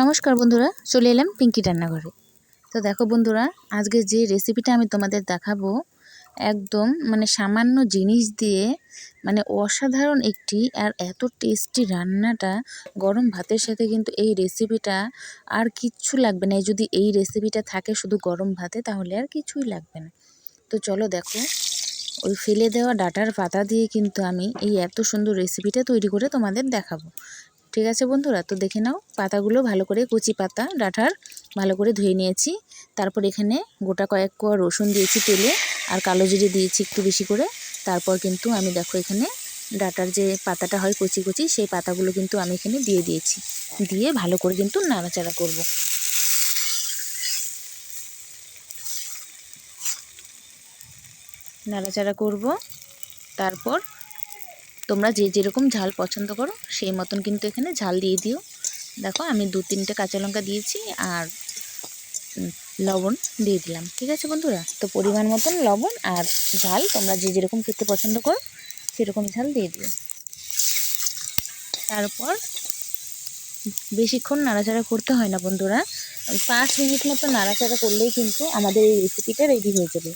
নমস্কার বন্ধুরা, চলে এলাম পিঙ্কি রান্নাঘরে। তো দেখো বন্ধুরা, আজকে যে রেসিপিটা আমি তোমাদের দেখাবো একদম সামান্য জিনিস দিয়ে অসাধারণ একটি আর এত টেস্টি রান্নাটা গরম ভাতের সাথে কিন্তু এই রেসিপিটা আর কিচ্ছু লাগবে না। যদি এই রেসিপিটা থাকে শুধু গরম ভাতে তাহলে আর কিছুই লাগবে না। তো চলো দেখো, ওই ফেলে দেওয়া ডাঁটার পাতা দিয়ে কিন্তু আমি এই এত সুন্দর রেসিপিটা তৈরি করে তোমাদের দেখাবো। ঠিক আছে বন্ধুরা, তো দেখে নাও। পাতাগুলো ভালো করে, কচি পাতা ডাঁটার ভালো করে ধুয়ে নিয়েছি। তারপর এখানে গোটা কয়েক কোয়া রসুন দিয়েছি তেলে, আর কালো জিরে দিয়েছি একটু বেশি করে। তারপর কিন্তু আমি দেখো এখানে ডাঁটার যে পাতাটা হয় কচি কচি, সেই পাতাগুলো কিন্তু আমি এখানে দিয়ে দিয়েছি। দিয়ে ভালো করে কিন্তু নাড়াচাড়া করব। নাড়াচাড়া করব। তারপর তোমরা যে যেরকম ঝাল পছন্দ করো সেই মতন কিন্তু এখানে ঝাল দিয়ে দিও। দেখো আমি 2-3টে কাঁচা লঙ্কা দিয়েছি আর লবণ দিয়ে দিলাম। ঠিক আছে বন্ধুরা, তো পরিমাণ মতন লবণ আর ঝাল তোমরা যে যেরকম খেতে পছন্দ করো সেরকম ঝাল দিয়ে দিও। তারপর বেশিক্ষণ নাড়াচাড়া করতে হয় না বন্ধুরা, 5 মিনিট মতো নাড়াচাড়া করলেই কিন্তু আমাদের এই রেসিপিটা রেডি হয়ে যাবে।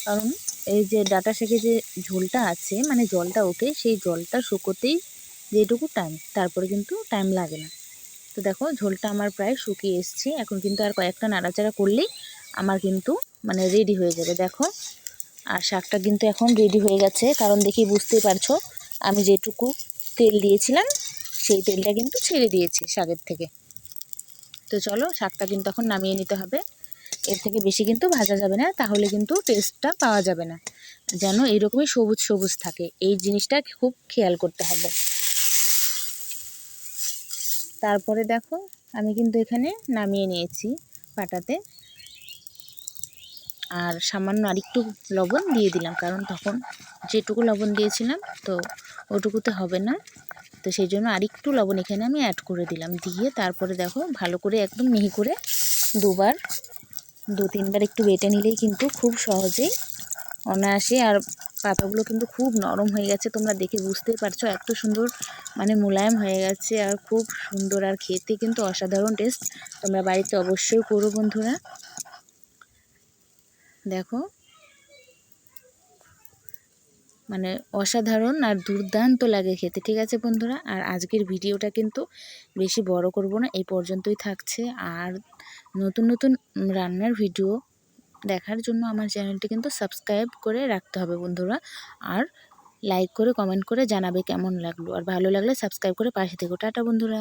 কারণ এই যে ডাঁটা শাকে যে ঝোলটা আছে জলটা ওঠে, সেই জলটা শুকোতেই যেটুকু টাইম, তারপরে কিন্তু টাইম লাগে না। তো দেখো ঝোলটা আমার প্রায় শুকিয়ে এসছে। এখন কিন্তু আর কয়েকটা নাড়াচাড়া করলেই আমার কিন্তু রেডি হয়ে যাবে। দেখো, আর শাকটা কিন্তু এখন রেডি হয়ে গেছে, কারণ দেখি বুঝতেই পারছো আমি যেটুকু তেল দিয়েছিলাম সেই তেলটা কিন্তু ছেড়ে দিয়েছি শাকের থেকে। তো চলো, শাকটা কিন্তু এখন নামিয়ে নিতে হবে। এর থেকে বেশি কিন্তু ভাজা যাবে না, তাহলে কিন্তু টেস্টটা পাওয়া যাবে না। যেন এইরকমই সবুজ সবুজ থাকে, এই জিনিসটা খুব খেয়াল করতে হবে। তারপরে দেখো আমি কিন্তু এখানে নামিয়ে নিয়েছি পাটাতে, আর সামান্য আরেকটু লবণ দিয়ে দিলাম, কারণ তখন যেটুকু লবণ দিয়েছিলাম তো ওটুকুতে হবে না, তো সেই জন্য আরেকটু লবণ এখানে আমি অ্যাড করে দিলাম। দিয়ে তারপরে দেখো ভালো করে একদম মিহি করে 2-3বার একটু বেটে নিলেই কিন্তু খুব সহজেই অনায়াসে। আর পাতাগুলো কিন্তু খুব নরম হয়ে গেছে, তোমরা দেখে বুঝতেই পারছো এত সুন্দর মোলায়েম হয়ে গেছে, আর খুব সুন্দর, আর খেতে কিন্তু অসাধারণ টেস্ট। তোমরা বাড়িতে অবশ্যই করো বন্ধুরা। দেখো অসাধারণ আর দুর্দান্ত লাগে খেতে। ঠিক আছে বন্ধুরা, আর আজকের ভিডিওটা কিন্তু বেশি বড় করব না, এই পর্যন্তই থাকছে। আর নতুন নতুন রান্নার ভিডিও দেখার জন্য আমার চ্যানেলটি কিন্তু সাবস্ক্রাইব করে রাখতে হবে বন্ধুরা। আর লাইক করে কমেন্ট করে জানাবে কেমন লাগলো, আর ভালো লাগলে সাবস্ক্রাইব করে পাশে থেকো। টাটা বন্ধুরা।